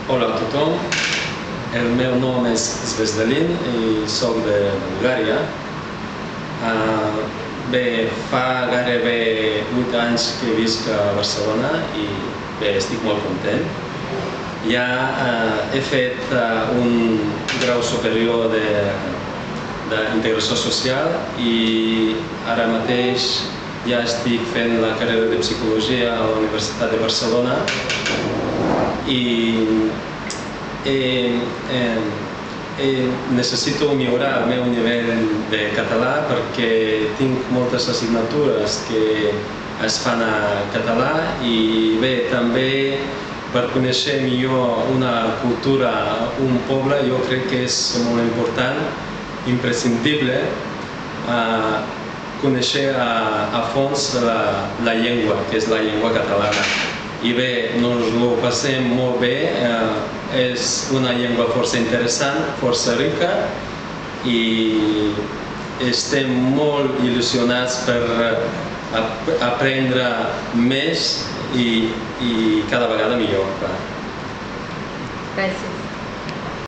Hola a tothom, el meu nom és Svezdalin i soc de Bulgària. Bé, fa gairebé 8 anys que visc a Barcelona i bé, estic molt content. Ja he fet un grau superior d'integració social i ara mateix ja estic fent la carrera de psicologia a la Universitat de Barcelona i necessito millorar el meu nivell de català perquè tinc moltes assignatures que es fan a català i bé, també per conèixer millor una cultura, un poble, jo crec que és molt important, imprescindible, conèixer a fons la llengua, que és la llengua catalana. I bé, ens ho passem molt bé, és una llengua força interessant, força rica i estem molt il·lusionats per aprendre més i cada vegada millor. Gràcies.